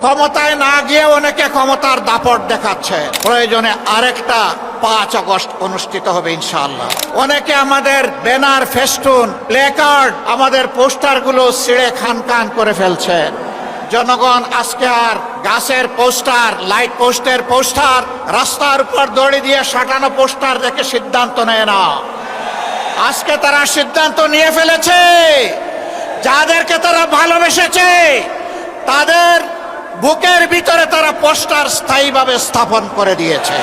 ক্ষমতায় না গিয়ে অনেকে ক্ষমতার দাপট দেখাচ্ছে। প্রয়োজনে আরেকটা 5 আগস্ট অনুষ্ঠিত হবে ইনশাআল্লাহ। অনেকে আমাদের ব্যানার, ফেস্টুন, প্লেকার্ড, আমাদের পোস্টারগুলো ছিঁড়ে খান করে ফেলছেন। জনগণ আজকে আর গাছের পোস্টার, লাইট পোস্টের পোস্টার, রাস্তার উপর দড়ি দিয়ে সাঁটানো পোস্টার দেখে সিদ্ধান্ত নেয় না। আজকে তারা সিদ্ধান্ত নিয়ে ফেলেছে, যাদেরকে তারা ভালোবেসেছে তাদের বুকের ভিতরে তারা পোস্টার স্থায়ীভাবে স্থাপন করে দিয়েছে।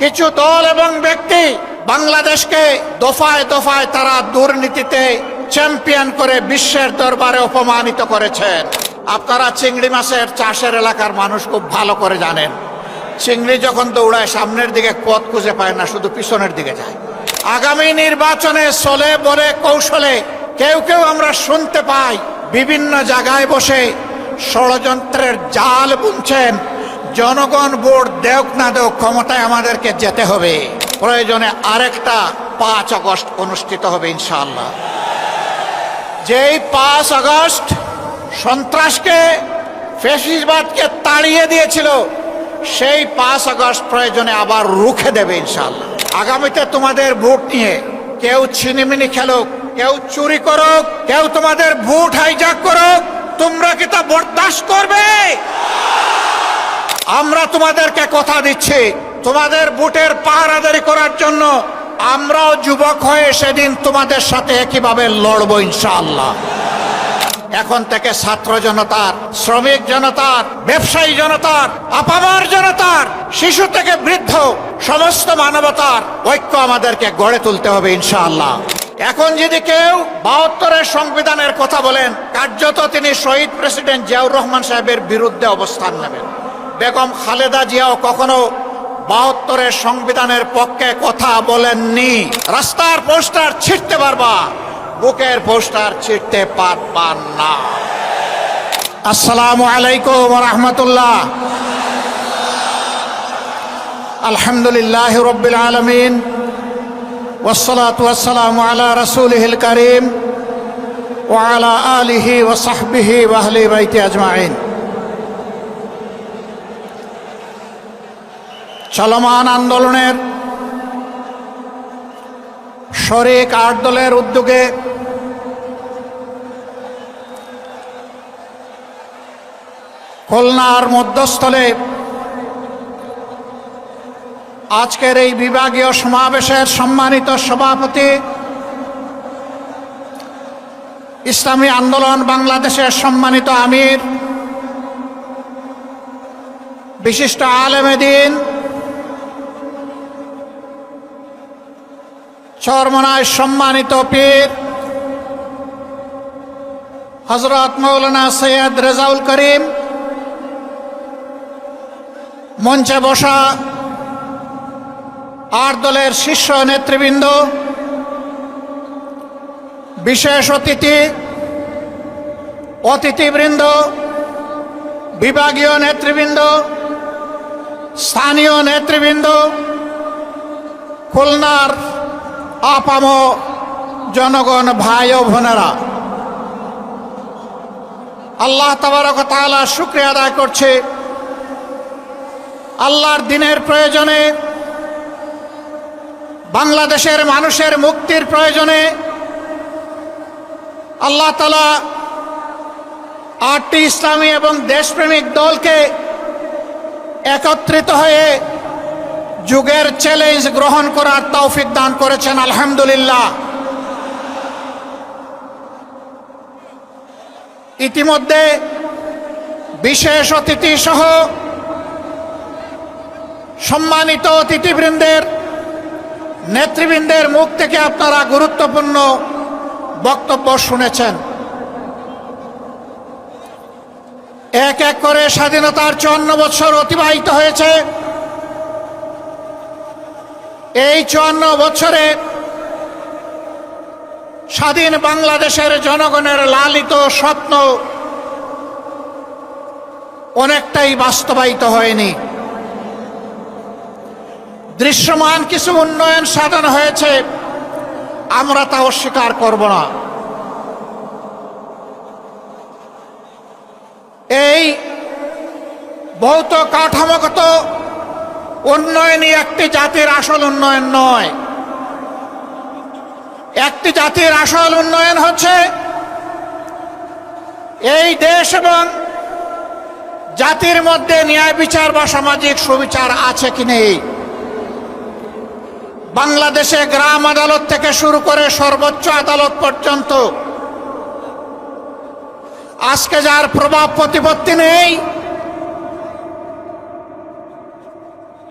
কিছু দল এবং ব্যক্তি বাংলাদেশকে দফায় দফায় তারা দুর্নীতিতে চ্যাম্পিয়ন করে বিশ্বের দরবারে অপমানিত করেছেন। আপনারা চিংড়ি মাছের চাষের এলাকার মানুষ খুব ভালো করে জানেন, চিংড়ি যখন দৌড়ায় সামনের দিকে পথ খুঁজে পায় না, শুধু পিছনের দিকে যায়। আগামী নির্বাচনে চলে বলে কৌশলে কেউ কেউ আমরা শুনতে পাই বিভিন্ন জায়গায় বসে ষড়যন্ত্রের জাল বুনছেন। জনগণ ভোট দেওক না দেওক, ক্ষমতায় আমাদেরকে যেতে হবে। প্রয়োজনে আরেকটা 5 আগস্ট অনুষ্ঠিত হবে ইনশাআল্লাহ। যেই 5 আগস্ট সন্ত্রাসকে, ফ্যাসিবাদকে তাড়িয়ে দিয়েছিল, সেই 5 আগস্ট প্রয়োজনে আবার রুখে দেবে ইনশাআল্লাহ। আগামীতে তোমাদের ভোট নিয়ে কেউ ছিনিমিনি খেলুক, কেউ চুরি করুক, কেউ তোমাদের ভোট হাইজ্যাক করুক, তোমরা কি তা বরদাস্ত করবে? আমরা তোমাদেরকে কথা দিচ্ছি, তোমাদের ভোটের পাহারাদারি করার জন্য আমরাও যুবক হয়ে সেদিন তোমাদের সাথে একইভাবে লড়বো ইনশাআল্লাহ। এখন থেকে ছাত্র জনতার, শ্রমিক জনতার, ব্যবসায়ী জনতার, আপামর জনতার, শিশু থেকে বৃদ্ধ সমস্ত মানবতার ঐক্য আমাদেরকে গড়ে তুলতে হবে ইনশাআল্লাহ। এখন যদি কেউ 72-এর সংবিধানের কথা বলেন, কার্যত তিনি শহীদ প্রেসিডেন্ট জিয়াউর রহমান সাহেবের বিরুদ্ধে অবস্থান নেবেন। বেগম খালেদা জিয়াও কখনো 72-এর সংবিধানের পক্ষে কথা বলেননি। রাস্তার পোস্টার ছিঁড়তে পারবা, বুকের পোস্টার ছিঁড়তে পারবা না। আসসালামু আলাইকুম ওয়া রাহমাতুল্লাহ। আলহামদুলিল্লাহি রাব্বিল আলামিন ওয়াসসালাতু ওয়াসসালামু আলা রাসূলিহিল কারীম ওয়া আলা আলিহি ওয়া সাহবিহি ওয়া আহলি বাইতি আজমাইন। চলমান আন্দোলনের শরিক 8 দলের উদ্যোগে খুলনার মধ্যস্থলে আজকের এই বিভাগীয় সমাবেশের সম্মানিত সভাপতি, ইসলামী আন্দোলন বাংলাদেশের সম্মানিত আমির, বিশিষ্ট আলেমে দ্বীন, চরমনায় সম্মানিত পীর হযরত মাওলানা সৈয়দ রেজাউল করিম, মঞ্চে বসা 8 দলের শীর্ষ নেতৃবৃন্দ, বিশেষ অতিথিবৃন্দ, বিভাগীয় নেতৃবৃন্দ, স্থানীয় নেতৃবৃন্দ, খুলনার আপাম জনগণ, ভাই ও বোনেরা, আল্লাহ তাবারক ওয়া তাআলা শুকরিয়া আদায় করছে। আল্লাহর দ্বীনের প্রয়োজনে, বাংলাদেশের মানুষের মুক্তির প্রয়োজনে আল্লাহ তাআলা 8টি ইসলামী এবং দেশপ্রেমিক দলকে একত্রিত হয়ে যুগের চ্যালেঞ্জ গ্রহণ করার তৌফিক দান করেছেন, আলহামদুলিল্লাহ। ইতিমধ্যে বিশেষ অতিথি সহ সম্মানিত অতিথিবৃন্দের, নেতৃবৃন্দের মুখ থেকে আপনারা গুরুত্বপূর্ণ বক্তব্য শুনেছেন। এক এক করে স্বাধীনতার 54 বছর অতিবাহিত হয়েছে। এই 54 বছরে স্বাধীন বাংলাদেশের জনগণের লালিত স্বপ্ন অনেকটাই বাস্তবায়িত হয়নি। দৃশ্যমান কিছু উন্নয়ন সাধন হয়েছে, আমরা তা অস্বীকার করব না। এই ভৌত কাঠামোগত উন্নয়নই একটি জাতির আসল উন্নয়ন নয়। একটি জাতির আসল উন্নয়ন হচ্ছে এই দেশ এবং জাতির মধ্যে ন্যায় বিচার বা সামাজিক সুবিচার আছে কি নেই। বাংলাদেশে গ্রাম আদালত থেকে শুরু করে সর্বোচ্চ আদালত পর্যন্ত আজকে যার প্রভাব প্রতিপত্তি নেই,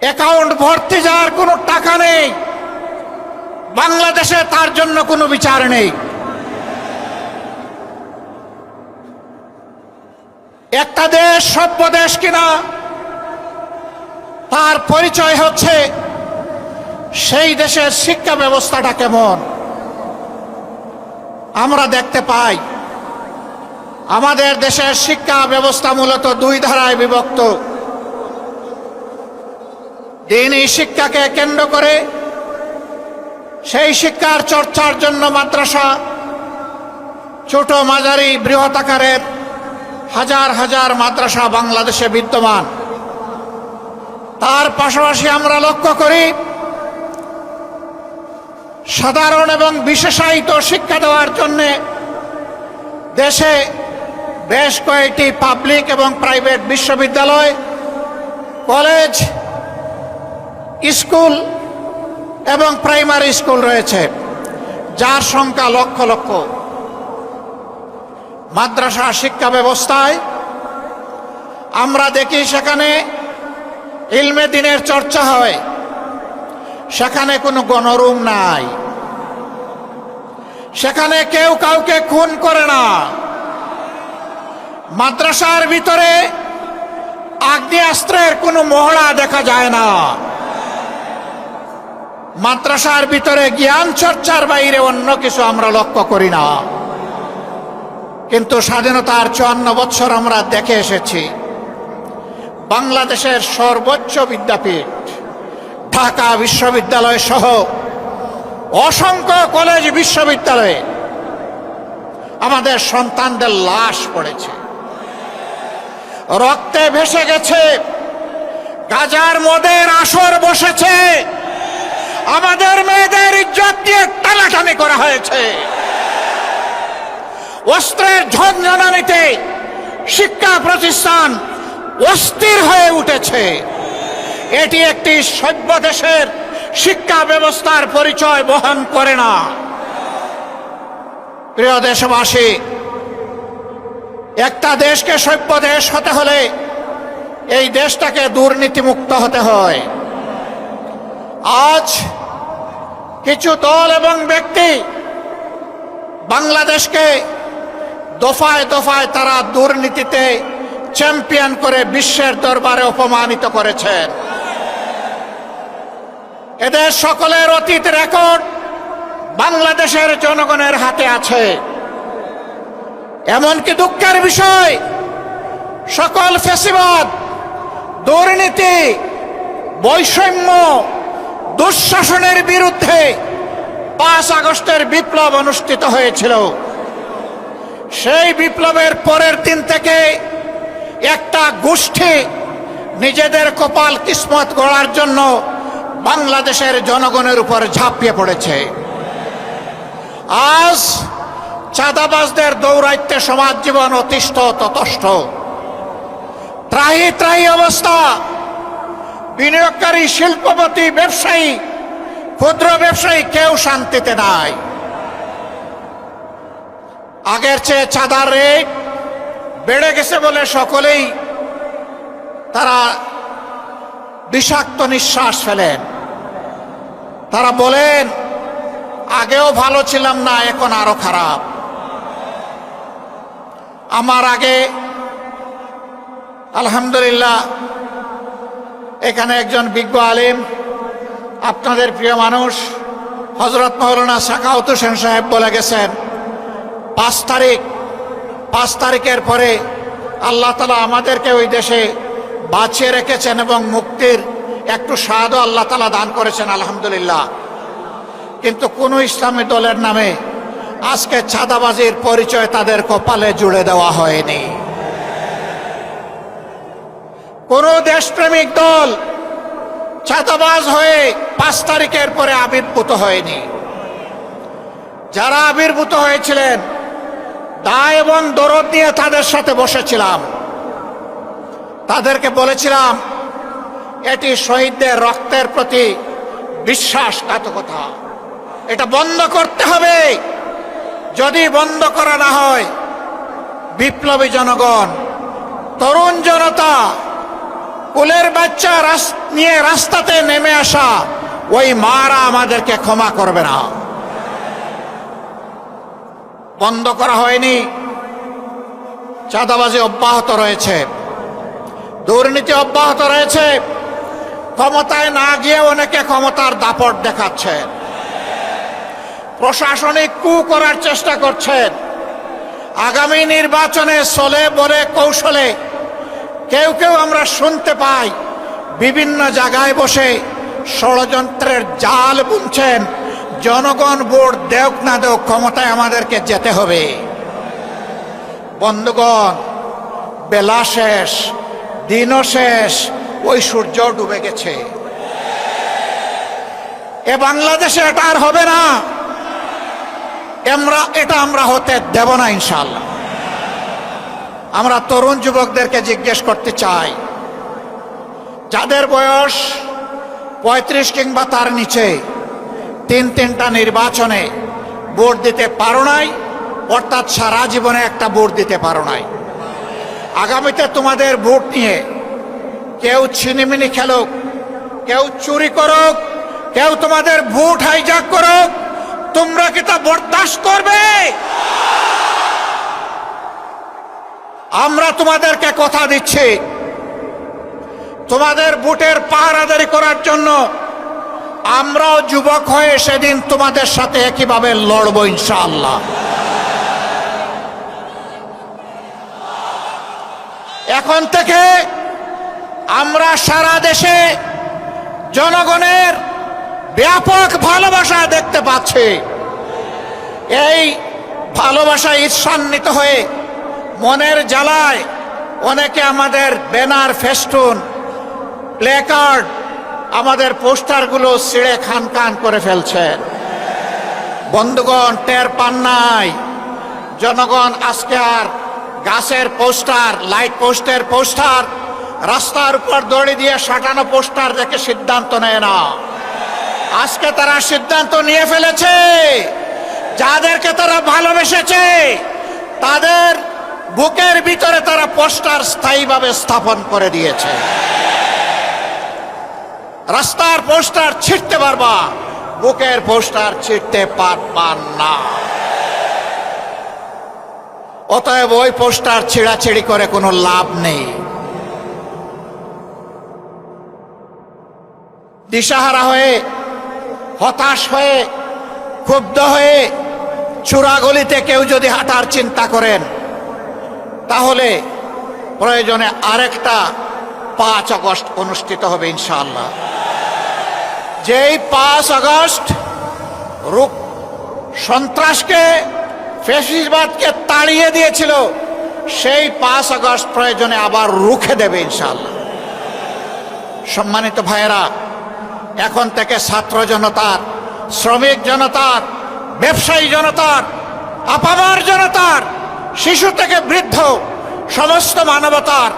অ্যাকাউন্ট ভর্তি যার কোনো টাকা নেই, বাংলাদেশে তার জন্য কোনো বিচার নেই। একটা দেশ সভ্য দেশ কিনা তার পরিচয় হচ্ছে সেই দেশের শিক্ষা ব্যবস্থাটা কেমন। আমরা দেখতে পাই আমাদের দেশের শিক্ষা ব্যবস্থা মূলত দুই ধারায় বিভক্ত। দ্বীনি শিক্ষাকে কেন্দ্র করে সেই শিক্ষার চর্চার জন্য মাদ্রাসা, ছোট মাঝারি বৃহৎ আকারের হাজার হাজার মাদ্রাসা বাংলাদেশে বিদ্যমান। তার পাশাপাশি আমরা লক্ষ্য করি সাধারণ এবং বিশেষায়িত শিক্ষা দেওয়ার জন্য দেশে বেশ কয়েকটি পাবলিক এবং প্রাইভেট বিশ্ববিদ্যালয়, কলেজ, স্কুল এবং প্রাইমারি স্কুল রয়েছে, যার সংখ্যা লক্ষ লক্ষ। মাদ্রাসা শিক্ষা ব্যবস্থায় আমরা দেখি সেখানে ইলমে দ্বীনের চর্চা হয়, সেখানে কোনো গণরুম নাই, সেখানে কেউ কাউকে খুন করে না। মাদ্রাসার ভিতরে আগ্নেয়াস্ত্রের কোনো মহড়া দেখা যায় না। মাদ্রাসার ভিতরে জ্ঞান চর্চার বাইরে অন্য কিছু আমরা লক্ষ্য করি না। কিন্তু স্বাধীনতার 54 বছর আমরা দেখে এসেছি বাংলাদেশের সর্বোচ্চ বিদ্যাপীঠ ঢাকা বিশ্ববিদ্যালয় সহ অসংখ্য কলেজ বিশ্ববিদ্যালয়ে আমাদের সন্তানদের লাশ পড়েছে, রক্তে ভেসে গেছে, গাজার মদের আসর বসেছে, আমাদের মেয়েদের ইজ্জত দিয়ে টানাটানি করা হয়েছে, অস্ত্রের ঝঞ্ঝনানিতে শিক্ষা প্রতিষ্ঠান অস্থির হয়ে উঠেছে। এটি একটি সভ্য দেশের শিক্ষা ব্যবস্থার পরিচয় বহন করে না। প্রিয় দেশবাসী, একটা দেশকে সভ্য দেশ হতে হলে এই দেশটাকে দুর্নীতিমুক্ত হতে হয়। আজ কিছু দল এবং ব্যক্তি বাংলাদেশকে দফায় দফায় তারা দুর্নীতিতে চ্যাম্পিয়ন করে বিশ্বের দরবারে অপমানিত করেছেন। এদের সকলের অতীত রেকর্ড বাংলাদেশের জনগণের হাতে আছে। এমনকি দুঃখের বিষয়, সকল ফ্যাসিবাদ, দুর্নীতি, বৈষম্য, দুঃশাসনের বিরুদ্ধে 5 আগস্টের বিপ্লব অনুষ্ঠিত হয়েছিল। সেই বিপ্লবের পরের দিন থেকে একটা গোষ্ঠী নিজেদের কপাল কিসমত গড়ার জন্য বাংলাদেশের জনগণের উপর ঝাঁপিয়ে পড়েছে। আজ চাঁদাবাজদের দৌরাত্ম্যে সমাজ জীবন অতিষ্ঠ ততষ্ঠ, ত্রাহি ত্রাহি অবস্থা। বিনিয়োগকারী, শিল্পপতি, ব্যবসায়ী, ক্ষুদ্র ব্যবসায়ী কেউ শান্তিতে নাই। আগের চেয়ে চাঁদার রেট বেড়ে গেছে বলে সকলেই তারা বিষাক্ত নিঃশ্বাস ফেলেন। তারা বলেন, আগেও ভালো ছিলাম না, এখন আরো খারাপ। আমার আগে আলহামদুলিল্লাহ এখানে একজন বিজ্ঞ আলেম, আপনাদের প্রিয় মানুষ হযরত মাওলানা সাখাওয়াত হোসেন সাহেব বলে গেছেন, 5 তারিখের পরে আল্লাহ তাআলা আমাদেরকে ওই দেশে বাঁচিয়ে রেখেছেন এবং মুক্তির একটু স্বাদও আল্লাহ তাআলা দান করেছেন, আলহামদুলিল্লাহ। কিন্তু কোন ইসলামী দলের নামে আজকে চাঁদাবাজির পরিচয় তাদের কপালে জুড়ে দেওয়া হয়নি। কোন দেশপ্রেমিক দল চাঁদাবাজ হয়ে 5 তারিখের পরে আবির্ভূত হয়নি। যারা আবির্ভূত হয়েছিলেন দায় এবং দরদ নিয়ে তাদের সাথে বসেছিলাম, তাদেরকে বলেছিলাম এটি শহীদদের রক্তের প্রতি বিশ্বাসঘাতকতা, এটা বন্ধ করতে হবে। যদি বন্ধ করা না হয় বিপ্লবী জনগণ, তরুণ জনতা, কুলের বাচ্চা নিয়ে রাস্তাতে নেমে আসা ওই মারা আমাদেরকে ক্ষমা করবে না। বন্ধ করা হয়নি, চাঁদাবাজি অব্যাহত রয়েছে, দুর্নীতি অব্যাহত রয়েছে। ক্ষমতায় না গিয়ে অনেকে ক্ষমতার দাপট দেখাচ্ছেন, প্রশাসনিক কু করার চেষ্টা করছেন। আগামী নির্বাচনে চলে বলে কৌশলে কেউ কেউ আমরা শুনতে পাই বিভিন্ন জায়গায় বসে ষড়যন্ত্রের জাল বুনছেন। জনগণ ভোট দেওক না দেওক ক্ষমতায় আমাদেরকে যেতে হবে। বন্ধুগণ, বেলা শেষ, দিনও শেষ, ওই সূর্য ডুবে গেছে। এ বাংলাদেশে এটা আর হবে না, এটা আমরা হতে দেব না ইনশাআল্লাহ। আমরা তরুণ যুবকদেরকে জিজ্ঞেস করতে চাই, যাদের বয়স 35 কিংবা তার নিচে, 3টা নির্বাচনে ভোট দিতে পারো নাই, অর্থাৎ সারা জীবনে একটা ভোট দিতে পারো নাই। আগামীতে তোমাদের ভোট নিয়ে কেউ ছিনিমিনি খেলুক, কেউ চুরি করুক, কেউ তোমাদের ভোট হাইজ্যাক করুক, তোমরা কি তা বরদাস্ত করবে? আমরা তোমাদেরকে কথা দিচ্ছি, তোমাদের ভোটের পাহারাদারি করার জন্য আমরাও যুবক হয়ে সেদিন তোমাদের সাথে একইভাবে লড়ব ইনশাআল্লাহ। এখন থেকে আমরা সারা দেশে জনগণের ব্যাপক ভালোবাসা দেখতে পাচ্ছি। এই ভালোবাসা ঈর্ষান্বিত হয়ে মনের জ্বালায় অনেকে আমাদের ব্যানার, ফেস্টুন, প্লেকার্ড, আমাদের পোস্টারগুলো ছিঁড়ে খান খান করে ফেলছেন। বন্ধুগণ, টের পান নাই জনগণ আজকে আর গাছের পোস্টার, লাইট পোস্টের পোস্টার, রাস্তার উপর দড়ি দিয়ে সাঁটানো পোস্টার দেখে সিদ্ধান্ত নেয় না। আজকে তারা সিদ্ধান্ত নিয়ে ফেলেছে, যাদেরকে তারা ভালোবেসেছে তাদের বুকের ভিতরে তারা পোস্টার স্থায়ীভাবে স্থাপন করে দিয়েছে। রাস্তার পোস্টার ছিঁড়তে পারবা, বুকের পোস্টার ছিঁড়তে পারবা না। অতএব ওই পোস্টার ছিঁড়াছিঁড়ি করে কোনো লাভ নেই। দিশাহারা হয়ে, হতাশ হয়ে, ক্ষুব্ধ হয়ে চূড়াগলিতে কেউ যদি হাঁটার চিন্তা করেন, তাহলে প্রয়োজনে আরেকটা 5 আগস্ট অনুষ্ঠিত হবে ইনশাআল্লাহ। যেই 5 আগস্ট সন্ত্রাসকে, ফ্যাসিবাদকে তাড়িয়ে দিয়েছিল, সেই 5 আগস্ট প্রয়োজনে আবার রুখে দেবে ইনশাআল্লাহ। সম্মানিত ভাইয়েরা, এখন থেকে ছাত্র জনতার, শ্রমিক জনতার, ব্যবসায়ী জনতার, আপামার জনতার, শিশু থেকে বৃদ্ধ সমস্ত মানবতার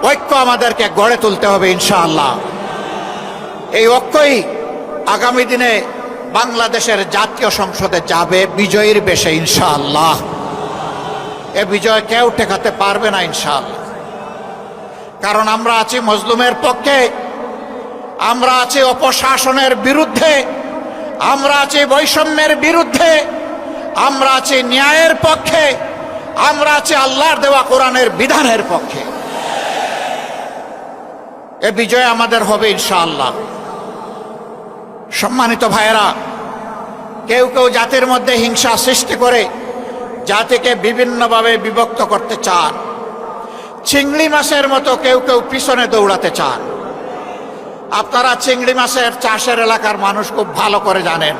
ঐক্য আমাদেরকে গড়ে তুলতে হবে ইনশাআল্লাহ। এই ঐক্যই আগামী দিনে বাংলাদেশের জাতীয় সংসদে যাবে বিজয়ীর বেশে ইনশাআল্লাহ। এ বিজয় কেউ ঠেকাতে পারবে না ইনশাআল্লাহ। কারণ আমরা আছি মজলুমের পক্ষে, আমরা আছি অপশাসনের বিরুদ্ধে, আমরা আছি বৈষম্যের বিরুদ্ধে, আমরা আছি ন্যায়ের পক্ষে, আমরা আছি আল্লাহর দেওয়া কোরআনের বিধানের পক্ষে। এ বিজয় আমাদের হবে ইনশাআল্লাহ। সম্মানিত ভাইয়েরা, কেউ কেউ জাতির মধ্যে হিংসা সৃষ্টি করে জাতিকে বিভিন্নভাবে বিভক্ত করতে চান। চিংড়ি মাছের মতো কেউ কেউ পিছনে দৌড়াতে চান। আপনারা চিংড়ি মাছের চাষের এলাকার মানুষ খুব ভালো করে জানেন,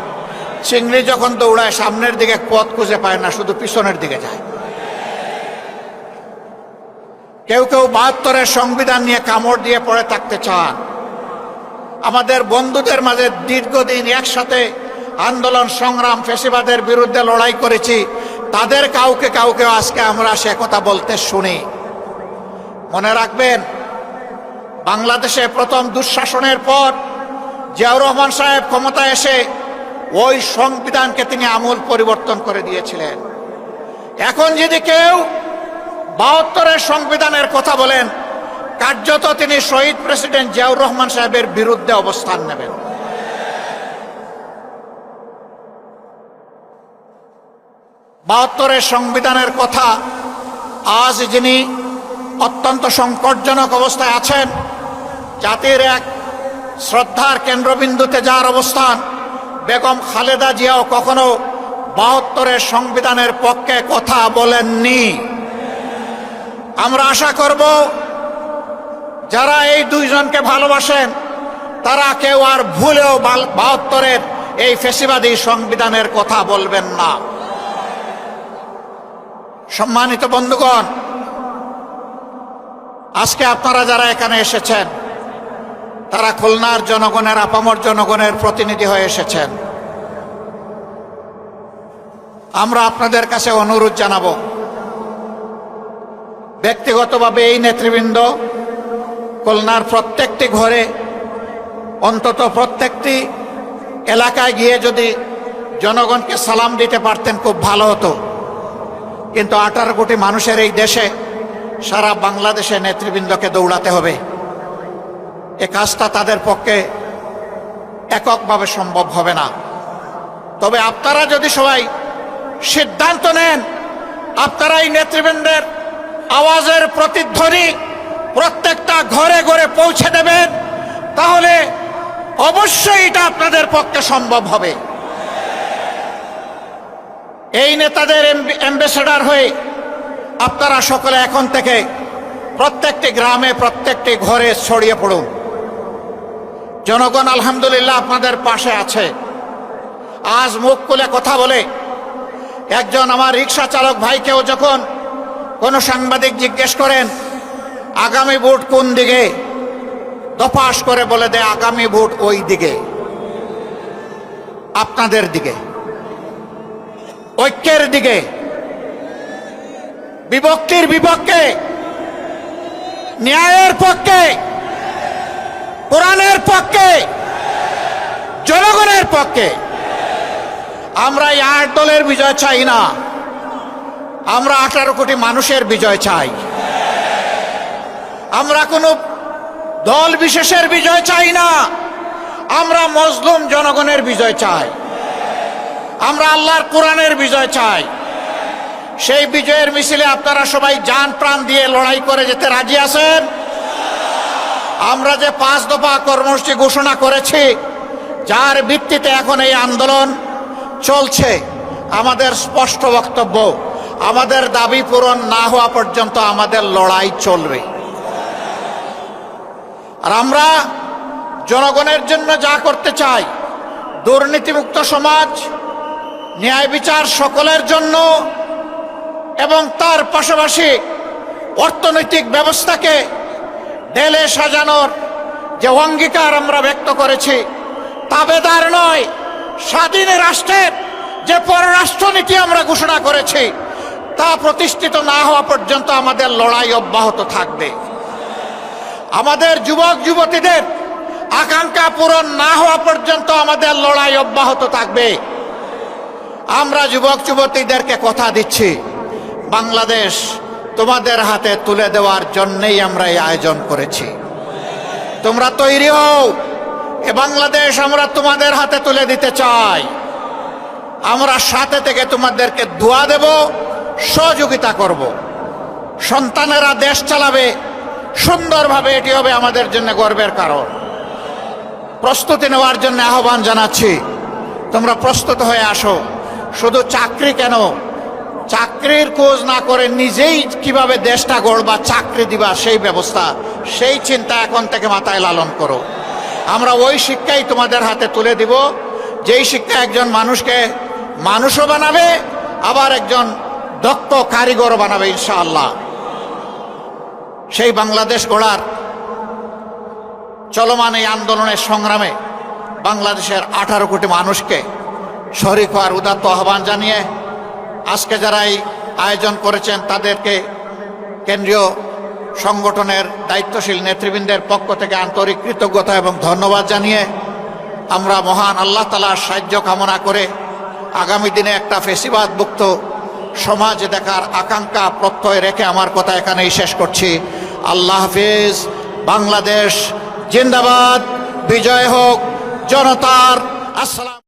চিংড়ি যখন দৌড়ায় সামনের দিকে পথ খুঁজে পায় না, শুধু পিছনের দিকে যায়। কেউ কেউ ৭২-এর সংবিধান নিয়ে কামড় দিয়ে পড়ে থাকতে চান। আমাদের বন্ধুদের মাঝে দীর্ঘদিন একসাথে আন্দোলন সংগ্রাম ফ্যাসিবাদের বিরুদ্ধে লড়াই করেছি, তাদের কাউকে কাউকে আজকে আমরা সে কথা বলতে শুনি। মনে রাখবেন, বাংলাদেশে প্রথম দুঃশাসনের পর জিয়াউর রহমান সাহেব ক্ষমতায় এসে ওই সংবিধানকে তিনি আমূল পরিবর্তন করে দিয়েছিলেন। এখন যদি কেউ ৭২-এর সংবিধানের কথা বলেন, কার্যত তিনি শহীদ প্রেসিডেন্ট জিয়াউর রহমান সাহেবের বিরুদ্ধে অবস্থান নেবেন। ৭২-এর সংবিধানের কথা আজ যিনি অত্যন্ত সংকটজনক অবস্থায় আছেন, জাতির এক শ্রদ্ধার কেন্দ্রবিন্দুতে যার অবস্থান, বেগম খালেদা জিয়াও কখনো ৭২-এর সংবিধানের পক্ষে কথা বলেননি। আমরা আশা করব যারা এই দুইজনকে ভালোবাসেন তারা কেউ আর ভুলেও ৭২-এর এই ফ্যাসিবাদী সংবিধানের কথা বলবেন না। সম্মানিত বন্ধুগণ, আজকে আপনারা যারা এখানে এসেছেন তারা খুলনার জনগণের, আপামর জনগণের প্রতিনিধি হয়ে এসেছেন। আমরা আপনাদের কাছে অনুরোধ জানাবো, ব্যক্তিগতভাবে এই নেতৃবৃন্দ খুলনার প্রত্যেকটি ঘরে, অন্তত প্রত্যেকটি এলাকায় গিয়ে যদি জনগণকে সালাম দিতে পারতেন খুব ভালো হতো। কিন্তু 18 কোটি মানুষের এই দেশে সারা বাংলাদেশে নেতৃবৃন্দকে দৌড়াতে হবে। এ কাজটা তাদের পক্ষে এককভাবে সম্ভব হবে না। তবে আপনারা যদি সবাই সিদ্ধান্ত নেন, আপনারা এই নেতৃবৃন্দের আওয়াজের প্রতিধ্বনি প্রত্যেকটা ঘরে ঘরে পৌঁছে দেবেন, তাহলে অবশ্যই এটা আপনাদের পক্ষে সম্ভব হবে। এই নেতাদের অ্যাম্বাসেডর হয়ে আপনারা সকলে এখন থেকে প্রত্যেকটি গ্রামে, প্রত্যেকটি ঘরে ছড়িয়ে পড়ুন। জনগণ আলহামদুলিল্লাহ আপনাদের পাশে আছে। আজ মুখ খুলে কথা বলে একজন আমার রিক্সা চালক ভাইকেও যখন কোনো সাংবাদিক জিজ্ঞেস করেন আগামী ভোট কোন দিকে, দফাস করে বলে দেয় আগামী ভোট ওই দিকে, আপনাদের দিকে, ঐক্যের দিকে, বিভক্তির বিপক্ষে, ন্যায়ের পক্ষে, কোরআনের পক্ষে, জনগণের পক্ষে। আমরা এই 8 দলের বিজয় চাই না, আমরা 18 কোটি মানুষের বিজয় চাই। আমরা কোনো দল বিশেষের বিজয় চাই না, আমরা মজলুম জনগণের বিজয় চাই। আমরা আল্লাহর কোরআনের বিজয় চাই। সেই বিজয়ের মিছিলে আপনারা সবাই জান প্রাণ দিয়ে লড়াই করে যেতে রাজি আছেন? আমরা যে 5 দফা কর্মসূচি ঘোষণা করেছি, যার ভিত্তিতে এখন এই আন্দোলন চলছে, আমাদের স্পষ্ট বক্তব্য, আমাদের দাবি পূরণ না হওয়া পর্যন্ত আমাদের লড়াই চলবে। আর আমরা জনগণের জন্য যা করতে চাই, দুর্নীতিমুক্ত সমাজ, ন্যায় বিচার সকলের জন্য, এবং তার পাশাপাশি অর্থনৈতিক ব্যবস্থাকে ঢেলে সাজানোর যে অঙ্গীকার আমরা ব্যক্ত করেছি, তাবেদার নয়, স্বাধীন রাষ্ট্রের যে পররাষ্ট্রনীতি আমরা ঘোষণা করেছি, তা প্রতিষ্ঠিত না হওয়া পর্যন্ত আমাদের লড়াই অব্যাহত থাকবে। আমাদের যুবক যুবতীদের আকাঙ্ক্ষা পূরণ না হওয়া পর্যন্ত আমাদের লড়াই অব্যাহত থাকবে। আমরা যুবক যুবতীদেরকে কথা দিচ্ছি, বাংলাদেশ তোমাদের হাতে তুলে দেওয়ার জন্যই আমরা এই আয়োজন করেছি। তোমরা তৈরি হও, এ বাংলাদেশ আমরা তোমাদের হাতে তুলে দিতে চাই। আমরা সাথে থেকে তোমাদেরকে দোয়া দেব, সহযোগিতা করব। সন্তানেরা দেশ চালাবে সুন্দরভাবে, এটি হবে আমাদের জন্য গর্বের কারণ। প্রস্তুতি নেওয়ার জন্য আহ্বান জানাচ্ছি, তোমরা প্রস্তুত হয়ে আসো। শুধু চাকরি কেন, চাকরির খোঁজ না করে নিজেই কিভাবে দেশটা গড়বা, চাকরি দিবা, সেই ব্যবস্থা, সেই চিন্তা এখন থেকে মাথায় লালন করো। আমরা ওই শিক্ষাই তোমাদের হাতে তুলে দিব, যেই শিক্ষা একজন মানুষকে মানুষও বানাবে, আবার একজন দক্ষ কারিগরও বানাবে ইনশাআল্লাহ। সেই বাংলাদেশ গড়ার চলমান এই আন্দোলনের সংগ্রামে বাংলাদেশের 18 কোটি মানুষকে শরিক হওয়ার উদাত্ত আহ্বান জানিয়ে আজকে যারা এই আয়োজন করেছেন তাদেরকে কেন্দ্রীয় সংগঠনের দায়িত্বশীল নেতৃবৃন্দের পক্ষ থেকে আন্তরিক কৃতজ্ঞতা এবং ধন্যবাদ জানিয়ে আমরা মহান আল্লাহ তাআলার সাহায্য কামনা করে আগামী দিনে একটা ফেসিবাদ মুক্ত সমাজ দেখার আকাঙ্ক্ষা প্রত্যয় রেখে আমার কথা এখানেই শেষ করছি। আল্লাহ হাফিজ। বাংলাদেশ জিন্দাবাদ। বিজয় হোক জনতার। আসসালাম।